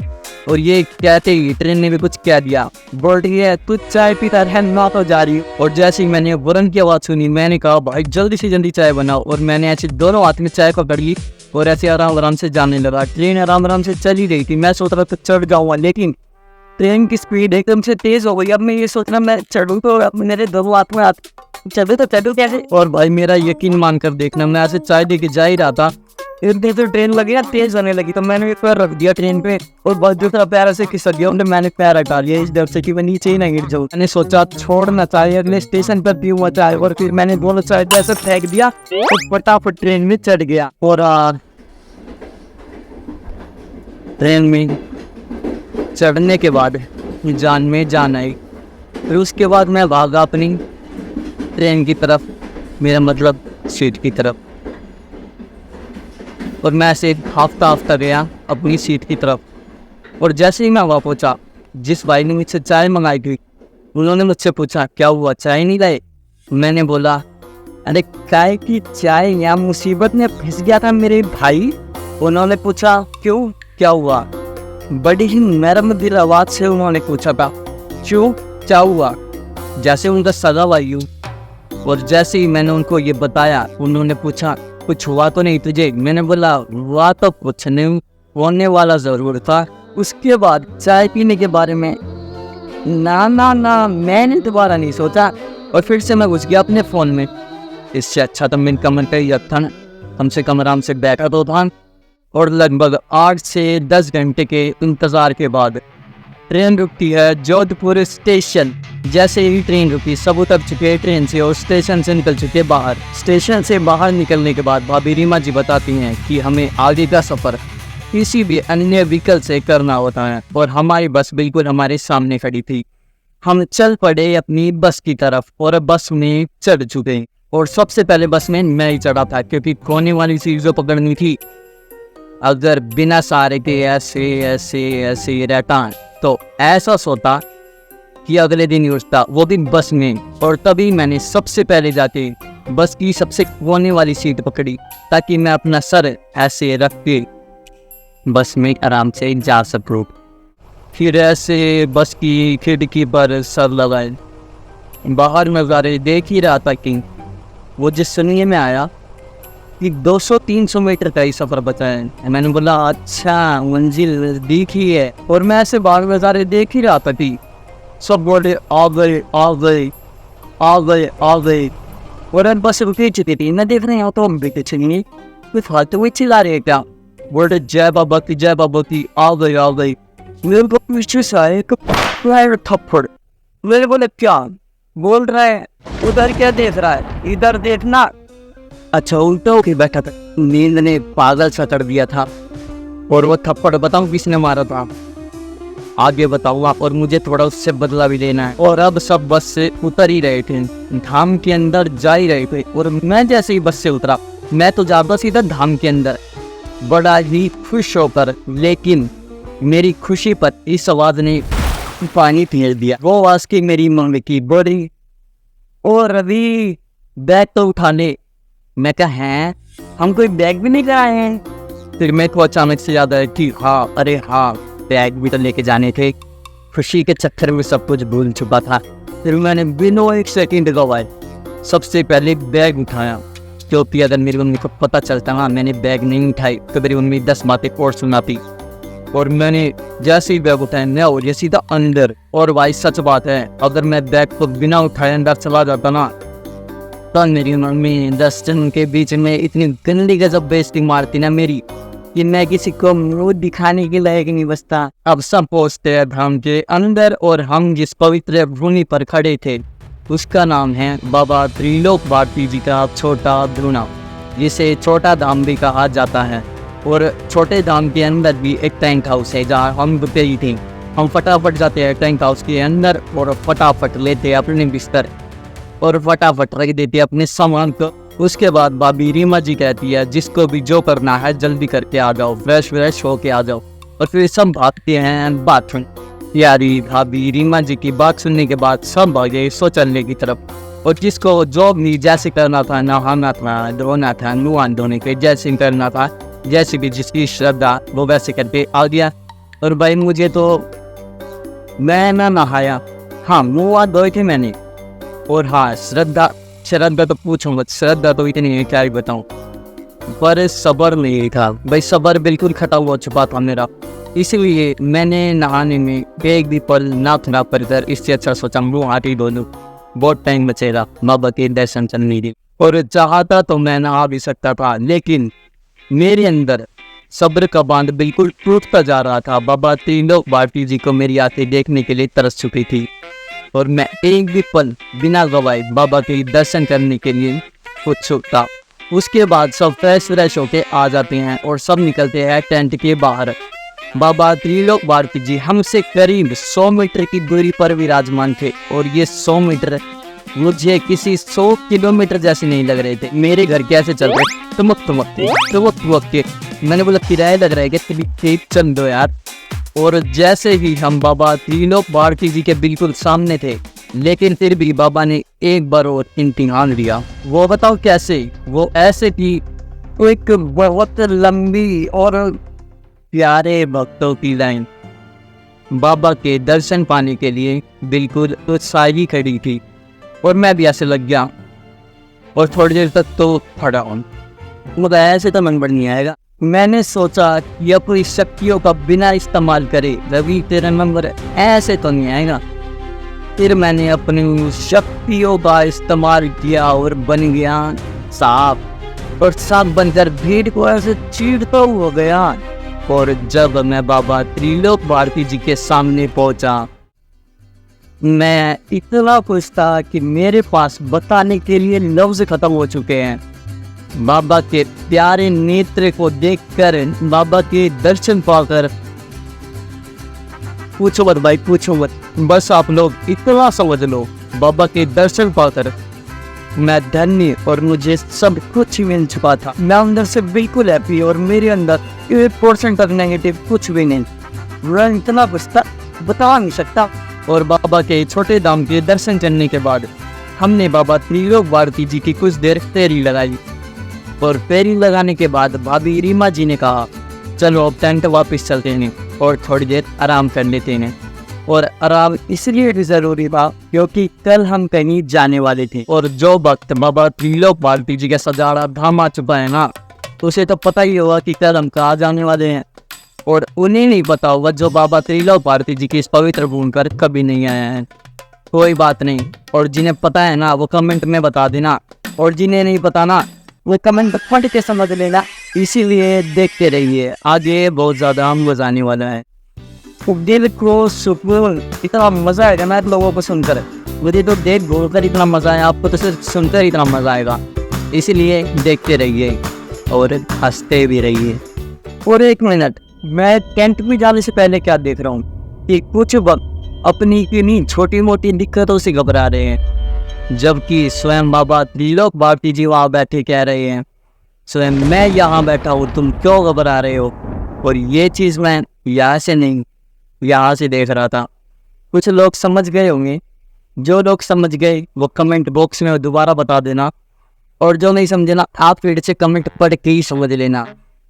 और ये कहते ही ट्रेन ने भी कुछ कह दिया, बोल रही है तू चाय पीता रह ना तो जा रही। और जैसे ही मैंने वरुण की आवाज़ सुनी, मैंने कहा भाई जल्दी से जल्दी चाय बनाओ। और मैंने ऐसे दोनों हाथ में चाय पकड़ ली और ऐसे आराम आराम से जाने लगा। ट्रेन आराम आराम से चली रही थी, मैं सोच रहा था चढ़ जाऊँगा, लेकिन ट्रेन की स्पीड एकदम से तेज़ हो गई। अब मैं ये सोच रहा मैं चढ़ूँ तो अब मेरे दोनों हाथ में चढ़े तो चढ़ूँ कैसे? और भाई मेरा यकीन मान कर देखना, मैं ऐसे चाय दे के जा ही रहा था, इतनी तो ट्रेन लगी ना तेज होने लगी, तो मैंने एक पैर रख दिया ट्रेन पे और बस दूसरा पैर ऐसे खिसक गया। मैंने पैर हटा लिया इस डर से कि मैं नीचे ही ना गिर जाऊँ। मैंने सोचा छोड़ना चाहिए, अगले स्टेशन पर पीऊंगा चाय। और फिर मैंने दोनों चाय ऐसे फेंक दिया और फटाफट ट्रेन में चढ़ गया। और ट्रेन में चढ़ने के बाद जान में जान आई। फिर उसके बाद मैं भागा अपनी ट्रेन की तरफ, मेरा मतलब सीट की तरफ। और मैं ऐसे हाफता गया अपनी सीट की तरफ। और जैसे ही मैं वहाँ पहुँचा, जिस भाई ने मुझसे चाय मंगाई थी उन्होंने मुझसे पूछा क्या हुआ चाय नहीं लाए? मैंने बोला अरे काय की चाय, यहाँ मुसीबत में फंस गया था मेरे भाई। उन्होंने पूछा क्यों क्या हुआ? बड़ी ही नरम दिल आवाज़ से उन्होंने पूछा था क्यों क्या हुआ, जैसे उनका सगा भाई हूँ। और जैसे ही मैंने उनको ये बताया, उन्होंने पूछा कुछ हुआ तो नहीं तुझे? मैंने बोला हुआ तो कुछ नहीं, होने वाला ज़रूर था। उसके बाद चाय पीने के बारे में ना मैंने दोबारा नहीं सोचा और फिर से मैं घुस गया अपने फ़ोन में। इससे अच्छा तो मेरे कमर पे ही था ना, कम से कम आराम से बैठा तो था। और लगभग 8 से 10 घंटे के इंतज़ार के बाद ट्रेन रुकती है जोधपुर स्टेशन। जैसे ही ट्रेन रुकी सब उतर चुके ट्रेन से और स्टेशन से निकल चुके बाहर। स्टेशन से बाहर निकलने के बाद भाभी रीमा जी बताती हैं कि हमें आगे का सफ़र किसी भी अन्य व्हीकल से करना होता है और हमारी बस बिल्कुल हमारे सामने खड़ी थी। हम चल पड़े अपनी बस की तरफ और बस में चढ़ चुके। और सबसे पहले बस में मैं ही चढ़ा था, क्योंकि कोने वाली सीट जो पकड़नी थी, अगर बिना सहारे के ऐसे ऐसे ऐसे रहता तो ऐसा सोता कि अगले दिन ही उठता, वो भी बस में। और तभी मैंने सबसे पहले जाके बस की सबसे कोने वाली सीट पकड़ी ताकि मैं अपना सर ऐसे रख के बस में आराम से जा सकूं। फिर ऐसे बस की खिड़की पर सर लगाए बाहर नज़ारे देख ही रहा था कि वो जिस सुनिए में आया कि 200-300 मीटर का ही सफ़र बचा है। मैंने बोला अच्छा मंजिल नज़दीक ही है। और मैं ऐसे बाहर नज़ारे देख ही रहा था कि सब बोले आ गए आ गए आ गए आ गए। और बस रुकी चुकी थी, मैं देख रहे हैं तो हम भी चलिए कोई फालतू में चिल्ला रहे क्या, बोल रहे जय बाबा की आ गई। मेरे को पीछे से आए एक थप्पड़ मैंने बोला क्या बोल रहा है, उधर क्या देख रहा है, इधर देखना। अच्छा उल्टा होके बैठा था, नींद ने पागल सा कर दिया था। और वो थप्पड़ बताऊं किसने मारा था, आगे बताऊंगा। और मुझे थोड़ा उससे बदला भी लेना है। और अब सब बस से उतर ही रहे थे, धाम के अंदर जा ही रहे थे। और मैं जैसे ही बस से उतरा, मैं तो जाता सीधा धाम के अंदर, बड़ा ही खुश होकर। लेकिन मेरी खुशी पर इस आवाज ने पानी फेर दिया। वो आवाज की मेरी मम्मी की बड़ी, और रवि बैग तो उठा ले। मैं कहा है, हम कोई बैग भी नहीं कराए हैं। फिर मेरे को अचानक से याद आया कि हाँ, अरे हाँ, बैग भी तो लेके जाने थे। खुशी के चक्कर में सब कुछ भूल चुका था। फिर मैंने बिना एक सेकंड गवाए सबसे पहले बैग उठाया, क्योंकि अगर मेरी मम्मी को पता चलता ना मैंने बैग नहीं उठाई तो मेरी मम्मी 10 बातें और सुनाती। और मैंने जैसे ही बैग उठाया मैं और ये सीधा अंदर। और भाई सच बात है, अगर मैं बैग को बिना उठाए अंदर चला जाता ना, तो मेरी मम्मी 10 जन के बीच में इतनी गंदी गजब बेइज्जती मारती ना मेरी, कि मैं किसी को मुंह दिखाने के लायक नहीं बचता। अब सब पहुंचते हैं धाम के अंदर, और हम जिस पवित्र भूमि पर खड़े थे उसका नाम है बाबा त्रिलोक भारती जी का छोटा धूना, जिसे छोटा धाम भी कहा जाता है। और छोटे धाम के अंदर भी एक टेंट हाउस है जहाँ हम रुके ही थे। हम फटाफट जाते हैं टेंट हाउस के अंदर और फटाफट लेते हैं अपने बिस्तर और फटाफट रख देते हैं अपने सामान को। उसके बाद भाभी रीमा जी कहती है जिसको भी जो करना है जल्दी करके आ जाओ, फ्रेश होके आ जाओ। और फिर सब भागते हैं बाथरूम। यारी भाभी रीमा जी की बात सुनने के बाद सब भागे शौचालय की तरफ। और जिसको जो भी जैसे करना था, नहाना था, धोना था, मुँह धोने के जैसे करना था, जैसे भी जिसकी श्रद्धा वो वैसे करके आ गया। और भाई मुझे तो, मैं ना नहाया, हाँ मुँह धोए थे मैंने। और हाँ श्रद्धा तो पूछूंगा, श्रद्धा तो इतनी है क्या ही बताऊं, पर सबर नहीं था भाई, सबर बिल्कुल खत्म हो चुका था मेरा। इसलिए मैंने नहाने में एक भी पल ना खराब कर, इससे अच्छा सोचा मुँह हाथ ही धो लूं, बहुत टाइम बचेगा बाबा के दर्शन करने के। और चाहता तो मैं नहा भी सकता था, लेकिन मेरे अंदर सब्र का बांध बिल्कुल टूटता जा रहा था। बाबा त्रिलोक भारती जी को मेरी आंखें देखने के लिए तरस चुकी थी, और मैं एक भी पल बिना गवाए बाबा के दर्शन करने के लिए उत्सुक था। उसके बाद सब फ्रेश होके आ जाते हैं और सब निकलते हैं टेंट के बाहर। बाबा त्रिलोक भारती जी हमसे करीब 100 मीटर की दूरी पर विराजमान थे, और ये 100 मीटर मुझे किसी 100 किलोमीटर जैसे नहीं लग रहे थे। मेरे घर कैसे चल रहे तुमक के। मैंने बोला किराया लग रहा है कि चल दो यार। और जैसे ही हम बाबा त्रिलोक भारती जी के बिल्कुल सामने थे, लेकिन फिर भी बाबा ने एक बार और इम्तिहान लिया। वो बताओ कैसे? वो ऐसे कि एक बहुत लंबी और प्यारे भक्तों की लाइन बाबा के दर्शन पाने के लिए बिल्कुल उत्साही खड़ी थी, और मैं भी ऐसे लग गया। और थोड़ी देर तक तो खड़ा हूँ, मुझे ऐसे तो मन बढ़ नहीं आएगा। मैंने सोचा कि अपनी शक्तियों का बिना इस्तेमाल करे रवि तेरा नंबर ऐसे तो नहीं आएगा। फिर मैंने अपनी शक्तियों का इस्तेमाल किया और बन गया सांप, और सांप बनकर भीड़ को ऐसे चीरता हुआ गया। और जब मैं बाबा त्रिलोक भारती जी के सामने पहुंचा, मैं इतना खुश था कि मेरे पास बताने के लिए लफ्ज खत्म हो चुके हैं। बाबा के प्यारे नेत्र को देखकर, बाबा के दर्शन पाकर, पूछो मत भाई पूछो मत, बस आप लोग इतना समझ लो, बाबा के दर्शन पाकर मैं धन्य और मुझे सब कुछ मिल चुका था। मैं अंदर से बिल्कुल हैप्पी, और मेरे अंदर 1% तक नेगेटिव कुछ भी नहीं। मैं इतना कुछ था बता नहीं सकता। और बाबा के छोटे धाम के दर्शन करने के बाद हमने बाबा त्रिलोक भारती जी की कुछ देर फेरी लगाई, और फेरी लगाने के बाद भाभी रीमा जी ने कहा चलो अब टेंट वापस चलते हैं और थोड़ी देर आराम कर लेते हैं। और आराम इसलिए भी जरूरी था क्योंकि कल हम कहीं जाने वाले थे, और जो वक्त बाबा त्रिलोक भारती जी का सजाड़ा धाम आ चुका है ना, तो उसे तो पता ही होगा कि कल हम कहाँ जाने वाले हैं। और उन्हें नहीं पता होगा जो बाबा त्रिलोक भारती जी की इस पवित्र भूमि पर कभी नहीं आया है। कोई बात नहीं, और जिन्हें पता है ना वो कमेंट में बता देना, और जिन्हें नहीं पता ना वो कमेंट पढ़ के समझ लेना। इसीलिए देखते रहिए, आगे बहुत ज़्यादा मज़ा आने वाला है। दिल को सुकून, इतना मजा आएगा ना लोगों को सुनकर। मुझे तो देख बोलकर इतना मजा आया, आपको तो सिर्फ सुनकर इतना मजा आएगा। इसलिए देखते रहिए और हंसते भी रहिए। और एक मिनट, मैं टेंट में जाने से पहले क्या देख रहा हूँ कि कुछ वक्त अपनी किन्हीं छोटी मोटी दिक्कतों से घबरा रहे हैं, जबकि स्वयं बाबा त्रिलोक भारती जी वहाँ बैठे कह रहे हैं, स्वयं मैं यहाँ बैठा हूँ, तुम क्यों घबरा रहे हो। और ये चीज़ मैं यहाँ से नहीं, यहाँ से देख रहा था। कुछ लोग समझ गए होंगे, जो लोग समझ गए वो कमेंट बॉक्स में दोबारा बता देना, और जो नहीं समझे ना, आप फिर से कमेंट पढ़ के ही समझ लेना।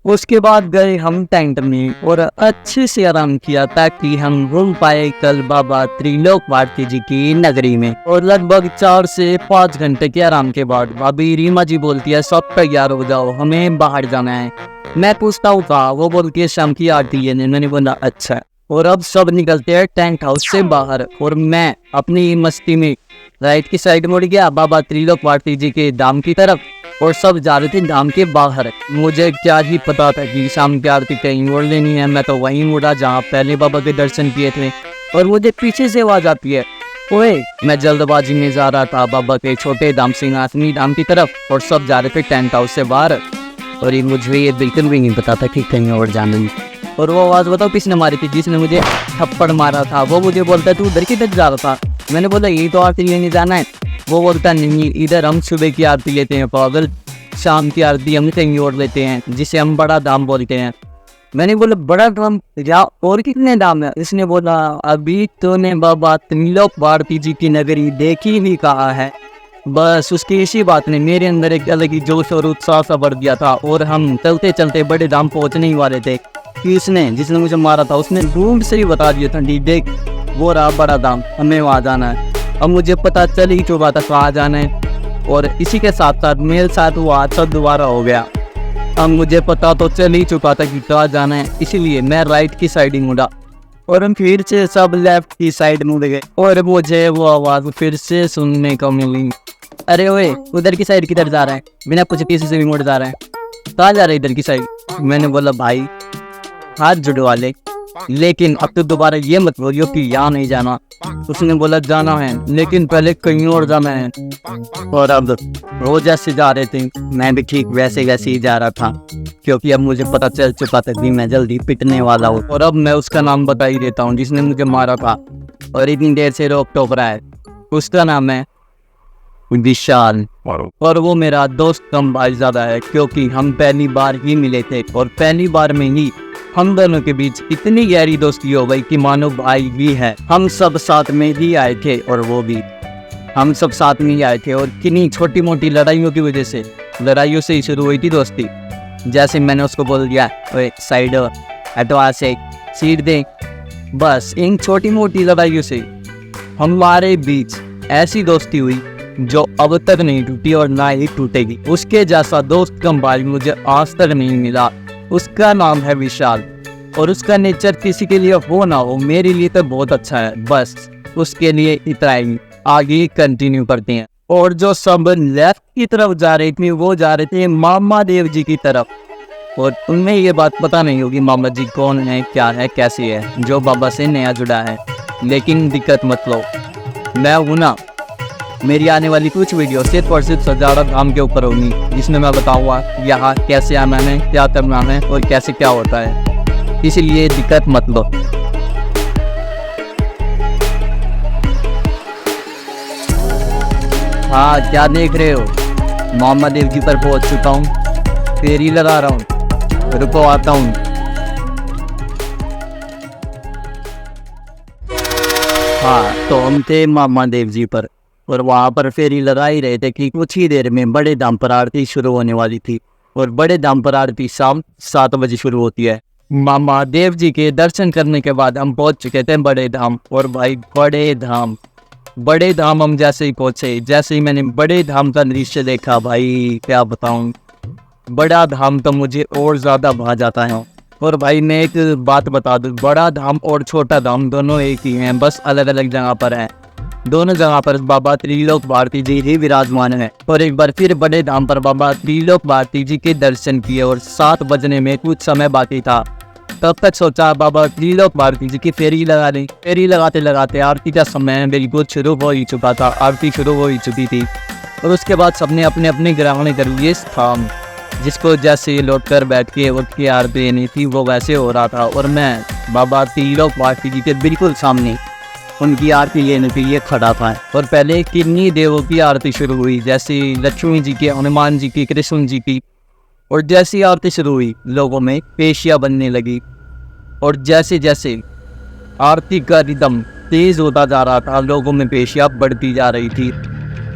उसके बाद गए हम टेंट में और अच्छे से आराम किया ताकि हम घूम पाए कल बाबा त्रिलोक भारती जी की नगरी में। और लगभग 4 से 5 घंटे के आराम के बाद भाभी रीमा जी बोलती है, सब तैयार हो जाओ, हमें बाहर जाना है। मैं पूछता हूँ कहाँ, वो बोलती है शाम की आरती है। मैंने बोला अच्छा। और अब सब निकलते हैं टेंट हाउस से बाहर, और मैं अपनी मस्ती में राइट की साइड मुड़ गया बाबा त्रिलोक भारती जी के धाम की तरफ, और सब जा रहे थे धाम के बाहर। मुझे क्या ही पता था कि शाम की आरती कहीं और लेनी है। मैं तो वहीं मुड़ा जहाँ पहले बाबा के दर्शन किए थे, और मुझे पीछे से आवाज आती है, ओए। मैं जल्दबाजी में जा रहा था बाबा के छोटे धाम सिंहासनी धाम की तरफ, और सब जा रहे थे टेंट हाउस से बाहर, और मुझे ये बिल्कुल भी नहीं पता था कि कहीं और जाना। और वो आवाज़ बताओ किसने मारी थी? जिसने मुझे थप्पड़ मारा था। वो मुझे बोलता है तू उधर किधर जा रहा था? मैंने बोला यही तो आरती लेने जाना है। वो बोलता नहीं, इधर हम सुबह की आरती लेते हैं पागल, शाम की आरती हम कहीं और लेते हैं, जिसे हम बड़ा धाम बोलते हैं। मैंने बोला बड़ा धाम या और कितने धाम है? इसने बोला अभी तूने बाबा त्रिलोक भारती जी की नगरी देखी नहीं कहा है। बस उसकी इसी बात ने मेरे अंदर एक अलग ही जोश और उत्साह सा बढ़ दिया था, और हम चलते चलते बड़े धाम पहुंचने ही वाले थे कि जिसने मुझे मारा था उसने ढूंढ से ही बता दिया था, देख वो रहा बड़ा धाम, हमें वहाँ जाना है। अब मुझे पता चल ही चुका था कहाँ जाना है, और इसी के साथ साथ मेरे साथ वो हादसा दोबारा हो गया। अब मुझे पता तो चल ही चुका था कि कहाँ जाना है, इसीलिए मैं राइट की साइड ही मुड़ा, और हम फिर से सब लेफ्ट की साइड मुड़ गए, और मुझे वो आवाज़ फिर से सुनने को मिली, अरे ओए उधर की साइड किधर जा रहा है? बिना पूछे किसी से भी मुड़ जा रहा है, कहाँ जा रहा है इधर की साइड? मैंने बोला भाई हाथ जुड़वा ले, लेकिन अब तो दोबारा ये मत बोलियो कि यहाँ नहीं जाना। उसने बोला जाना है, लेकिन पहले कहीं और जाना है। और अब वो जैसे जा रहे थे मैं भी ठीक वैसे ही जा रहा था, क्योंकि अब मुझे पता चल चुका था कि मैं जल्दी पिटने वाला हूँ। और अब मैं उसका नाम बता ही देता हूँ जिसने मुझे मारा था और इतनी देर से रोक टोक रहा है। उसका नाम है विशाल, और वो मेरा दोस्त कम भाईजादा है, क्योंकि हम पहली बार ही मिले थे, और पहली बार में ही हम दोनों के बीच इतनी गहरी दोस्ती हो गई कि मानो भाई भी है। हम सब साथ में ही आए थे, और वो भी हम सब साथ में ही आए थे, और किन्हीं छोटी मोटी लड़ाइयों की वजह से, लड़ाइयों से ही शुरू हुई थी दोस्ती। जैसे मैंने उसको बोल दिया ओए साइड हटवा से सीट दे, बस इन छोटी मोटी लड़ाइयों से हमारे बीच ऐसी दोस्ती हुई जो अब तक नहीं टूटी और ना ही टूटेगी। उसके जैसा दोस्त कम भाई मुझे आज तक नहीं मिला। उसका नाम है विशाल, और उसका नेचर किसी के लिए हो ना हो, मेरे लिए तो बहुत अच्छा है। बस उसके लिए इतना ही, आगे कंटिन्यू करते हैं। और जो सब लेफ्ट की तरफ जा रहे थे वो जा रहे थे मामा देव जी की तरफ, और उनमें ये बात पता नहीं होगी मामा जी कौन है, क्या है, कैसी है, जो बाबा से नया जुड़ा है। लेकिन दिक्कत मत लो, मैं हूं ना। मेरी आने वाली कुछ वीडियो सिर्फ और सिर्फ सजाड़ा धाम के ऊपर होगी, जिसमें मैं बताऊंगा यहाँ कैसे आना है, क्या करना है और कैसे क्या होता है, इसलिए दिक्कत मत लो। हाँ क्या देख रहे हो? मामा देव जी पर पहुंच चुका हूँ, फेरी लगा रहा हूँ, रुको आता हूँ। हाँ तो हम थे मामा देव जी पर, और वहाँ पर फेरी लगा ही रहे थे कि कुछ ही देर में बड़े धाम पर आरती शुरू होने वाली थी, और बड़े धाम पर आरती शाम 7 बजे शुरू होती है। मामा देव जी के दर्शन करने के बाद हम पहुंच चुके थे बड़े धाम। और भाई बड़े धाम हम जैसे ही पहुंचे, जैसे ही मैंने बड़े धाम का दृश्य देखा, भाई क्या बताऊं, बड़ा धाम तो मुझे और ज़्यादा भा जाता है। और भाई मैं एक बात बता दूं, बड़ा धाम और छोटा धाम दोनों एक ही हैं, बस अलग अलग जगह पर हैं। दोनों जगह पर बाबा त्रिलोक भारती जी ही विराजमान है। और एक बार फिर बड़े धाम पर बाबा त्रिलोक भारती जी के दर्शन किए, और 7 बजने में कुछ समय बाकी था, तब तक सोचा बाबा त्रिलोक भारती जी की फेरी लगा लें। फेरी लगाते लगाते आरती का समय बिल्कुल शुरू हो ही चुका था, आरती शुरू हो ही चुकी थी। और उसके बाद सबने अपने अपने ग्रहण कर लिए स्थान, जिसको जैसे लौट कर बैठ के उठ के आरती लेनी थी वो वैसे हो रहा था। और मैं बाबा त्रिलोक भारती जी के बिल्कुल सामने उनकी आरती लेने के लिए खड़ा था। और पहले किन्हीं देवों की आरती शुरू हुई, जैसे लक्ष्मी जी की, हनुमान जी की, कृष्ण जी की। और जैसी आरती शुरू हुई लोगों में पेशियाँ बनने लगी। और जैसे जैसे आरती का रिदम तेज होता जा रहा था लोगों में पेशियाँ बढ़ती जा रही थी।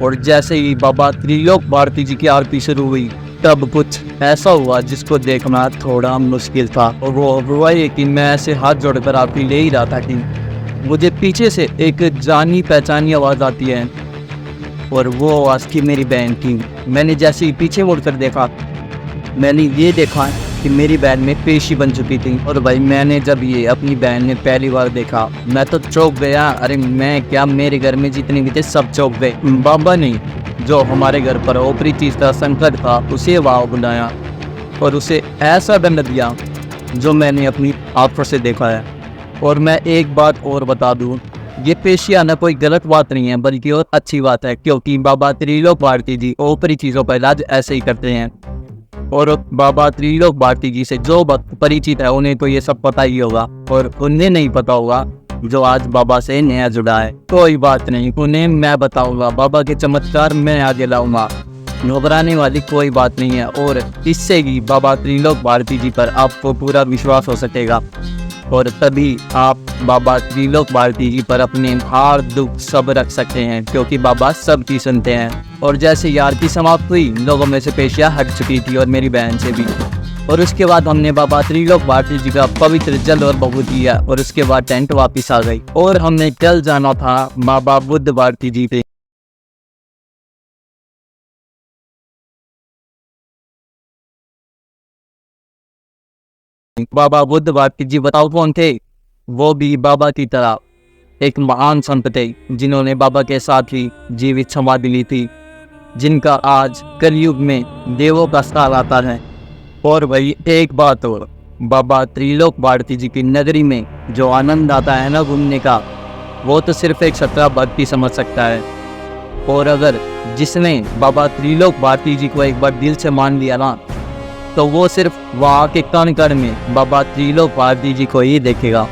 और जैसे ही बाबा त्रिलोक भारती जी की आरती शुरू हुई तब कुछ ऐसा हुआ जिसको देखना थोड़ा मुश्किल था। और वो हुआ ये कि मैं ऐसे हाथ जोड़कर आरती ले ही रहा था कि मुझे पीछे से एक जानी पहचानी आवाज़ आती है। और वो आवाज़ थी मेरी बहन की। मैंने जैसे ही पीछे मुड़कर देखा, मैंने ये देखा कि मेरी बहन में पेशी बन चुकी थी। और भाई मैंने जब ये अपनी बहन ने पहली बार देखा मैं तो चौंक गया। अरे मैं क्या, मेरे घर में जितने भी थे सब चौंक गए। बाबा ने जो हमारे घर पर ऊपरी चीज का संकट था उसे वाव बनाया और उसे ऐसा दंड दिया जो मैंने अपनी आंखों से देखा है। और मैं एक बात और बता दूं, ये पेशी आना कोई गलत बात नहीं है बल्कि और अच्छी बात है, क्योंकि बाबा त्रिलोक भारती जी ऊपरी चीज़ों का इलाज ऐसे ही करते हैं। और बाबा त्रिलोक भारती जी से जो भक्त परिचित है उन्हें तो ये सब पता ही होगा, और उन्हें नहीं पता होगा जो आज बाबा से नया जुड़ा है। कोई बात नहीं, उन्हें मैं बताऊंगा, बाबा के चमत्कार मैं आगे लाऊंगा। घबराने वाली कोई बात नहीं है। और इससे ही बाबा त्रिलोक भारती जी पर आपको पूरा विश्वास हो सकेगा और तभी आप बाबा त्रिलोक भारती जी पर अपने हार दुख सब रख सकते हैं, क्योंकि बाबा सबकी सुनते हैं। और जैसे यार की समाप्त हुई लोगों में से पेशियाँ हट चुकी थी और मेरी बहन से भी। और उसके बाद हमने बाबा त्रिलोक भारती जी का पवित्र जल और बहु दिया और उसके बाद टेंट वापिस आ गई और हमने कल जाना था बाबा बुद्ध भारती जी पे। बाबा बुद्ध भारती जी बताओ कौन थे? वो भी बाबा की तरह एक महान संत थे जिन्होंने बाबा के साथ ही जीवित समाधि ली थी, जिनका आज कलयुग में देवों का स्थान आता है। और वही एक बात और, बाबा त्रिलोक भारती जी की नगरी में जो आनंद आता है ना घूमने का, वो तो सिर्फ एक सच्चा भक्त ही समझ सकता है। और अगर जिसने बाबा त्रिलोक भारती जी को एक बार दिल से मान लिया ना, तो वो सिर्फ वहाँ के कण कण में बाबा त्रिलोक भारती जी को ही देखेगा।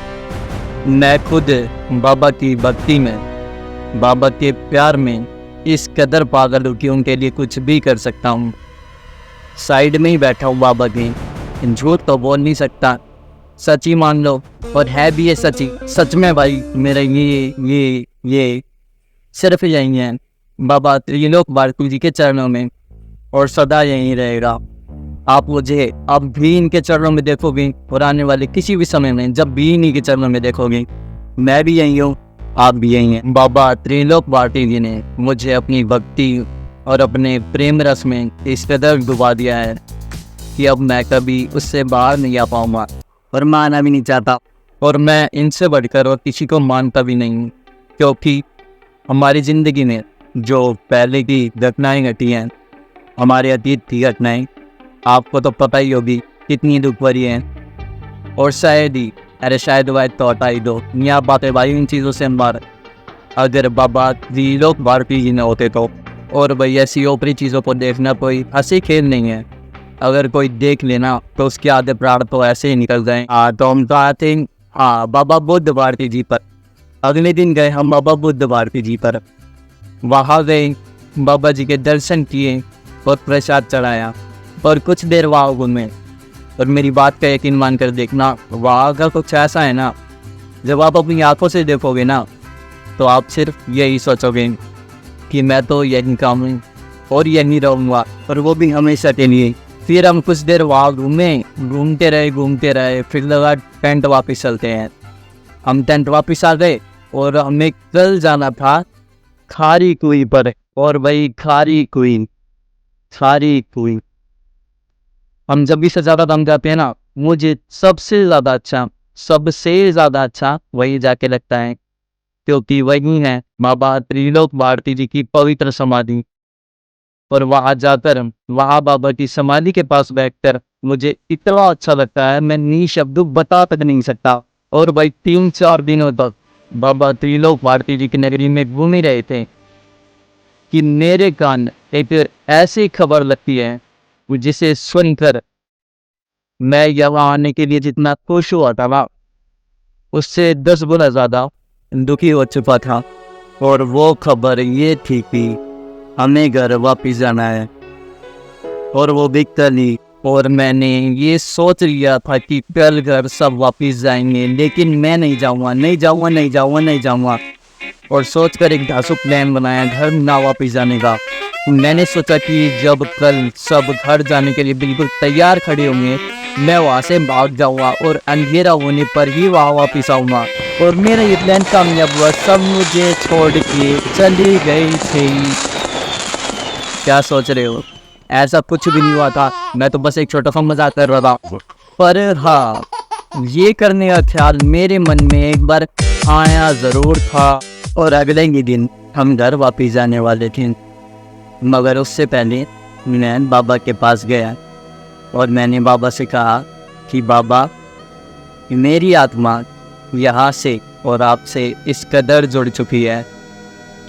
मैं खुद बाबा की भक्ति में, बाबा के प्यार में इस कदर पागल हूँ कि उनके लिए कुछ भी कर सकता हूँ। साइड में ही बैठा हूँ बाबा के, झूठ तो बोल नहीं सकता, सच ही मान लो। और है भी ये सच ही, सच में भाई मेरा ये सिर्फ यही है, बाबा त्रिलोक भारती जी के चरणों में, और सदा यहीं रहेगा। आप मुझे अब भी इनके चरणों में देखोगे और आने वाले किसी भी समय में जब भी इन्हीं के चरणों में देखोगे, मैं भी यही हूँ, आप भी यही हैं। बाबा त्रिलोक भारती जी ने मुझे अपनी भक्ति और अपने प्रेम रस में इस कदर डुबा दिया है कि अब मैं कभी उससे बाहर नहीं आ पाऊंगा और मानना भी नहीं चाहता। और मैं इनसे बढ़कर और किसी को मानता भी नहीं हूँ, क्योंकि हमारी ज़िंदगी में जो पहले की घटनाएं घटी हैं, हमारे अतीत की घटनाएं, आपको तो पता ही होगी कितनी दुख भरी हैं। और शायद वह तो हटा ही दो, यहाँ बातें भाई इन चीज़ों से हमारे, अगर बाबा त्रिलोक भारती जी ने होते तो। और भाई ऐसी ऊपरी चीज़ों को देखना कोई हंसी खेल नहीं है, अगर कोई देख लेना तो उसके आधे प्राण तो ऐसे ही निकल जाए। तो हम चाहते हैं बाबा बुद्ध भारती जी पर। अगले दिन गए हम बाबा बुद्ध भारती जी पर, वहाँ गए, बाबा जी के दर्शन किए और प्रसाद चढ़ाया और कुछ देर वहाँ घूमे। और मेरी बात का यकीन मान कर देखना, वहाँ का कुछ ऐसा है ना, जब आप अपनी आंखों से देखोगे ना तो आप सिर्फ यही सोचोगे कि मैं तो यहीं का हूँ और यहीं रहूँगा, और वो भी हमेशा के लिए। फिर हम कुछ देर वहाँ घूमते रहे, फिर लगा टेंट वापस चलते हैं। हम टेंट वापस आ गए और हमें कल जाना था खारी कुई पर। और भाई खारी कुई हम जब भी से ज़्यादा दम जाते हैं ना, मुझे सबसे ज़्यादा अच्छा वही जाके लगता है, क्योंकि वही है बाबा त्रिलोक भारती जी की पवित्र समाधि। और वहाँ जाकर वहाँ बाबा की समाधि के पास बैठकर मुझे इतना अच्छा लगता है, मैं निःशब्द बता तक नहीं सकता। और भाई 3-4 दिनों तक बाबा त्रिलोक भारती जी की नगरी में घूम ही रहे थे कि मेरे कान एक ऐसी खबर लगती है जिसे सुनकर मैं यहाँ आने के लिए जितना खुश हुआ था ना, उससे 10 गुना ज़्यादा दुखी हो चुका था। और वो खबर ये थी कि हमें घर वापिस जाना है, और वो भी कल ही। और मैंने ये सोच लिया था कि कल घर सब वापिस जाएंगे, लेकिन मैं नहीं जाऊँगा, नहीं जाऊँगा, नहीं जाऊँगा, नहीं जाऊँगा। और सोचकर एक धांसू प्लान बनाया घर ना वापिस जाने का। मैंने सोचा कि जब कल सब घर जाने के लिए बिल्कुल तैयार खड़े होंगे, मैं वहाँ से भाग जाऊँगा और अंधेरा होने पर ही वहाँ वापिस आऊँगा। और मेरा ये प्लान कामयाब हुआ, सब मुझे छोड़ के चली गई थी। क्या सोच रहे हो? ऐसा कुछ भी नहीं हुआ था, मैं तो बस एक छोटा सा मजाक कर रहा था। पर हाँ, ये करने का ख्याल मेरे मन में एक बार आया ज़रूर था। और अगले ही दिन हम घर वापिस जाने वाले थे, मगर उससे पहले मैं बाबा के पास गया और मैंने बाबा से कहा कि बाबा, मेरी आत्मा यहाँ से और आपसे इस कदर जुड़ चुकी है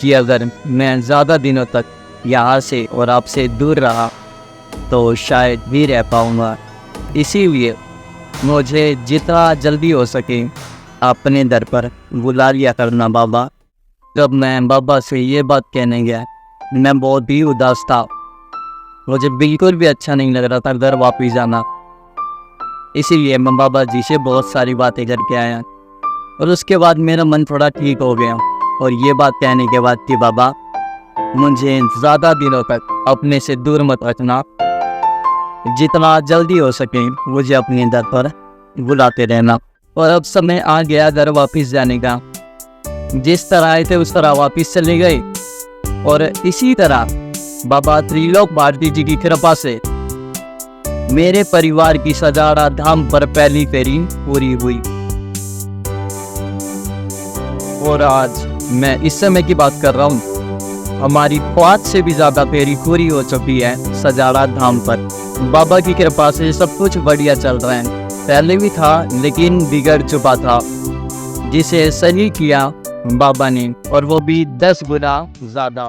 कि अगर मैं ज़्यादा दिनों तक यहाँ से और आपसे दूर रहा तो शायद भी रह पाऊँगा। इसीलिए मुझे जितना जल्दी हो सके अपने दर पर बुला लिया करना बाबा। जब मैं बाबा से ये बात कहने गया, मैं बहुत ही उदास था, मुझे बिल्कुल भी अच्छा नहीं लग रहा था घर वापिस जाना। इसीलिए मैं बाबा जी से बहुत सारी बातें करके आया और उसके बाद मेरा मन थोड़ा ठीक हो गया। और ये बात कहने के बाद कि बाबा, मुझे ज़्यादा दिनों तक अपने से दूर मत रखना, जितना जल्दी हो सके मुझे अपने दर पर बुलाते रहना। और अब समय आ गया घर वापिस जाने का। जिस तरह आए थे उस तरह वापिस चले गए। और इसी तरह बाबा त्रिलोक भारती जी की कृपा से मेरे परिवार की सजाड़ा धाम पर पहली फेरी पूरी हुई। और आज मैं इस समय की बात कर रहा हूँ, हमारी 5 से भी ज़्यादा फेरी पूरी हो चुकी है सजाड़ा धाम पर। बाबा की कृपा से सब कुछ बढ़िया चल रहा है। पहले भी था लेकिन बिगड़ चुका था, जिसे सही किया बाबा ने, और वो भी 10 गुना ज़्यादा।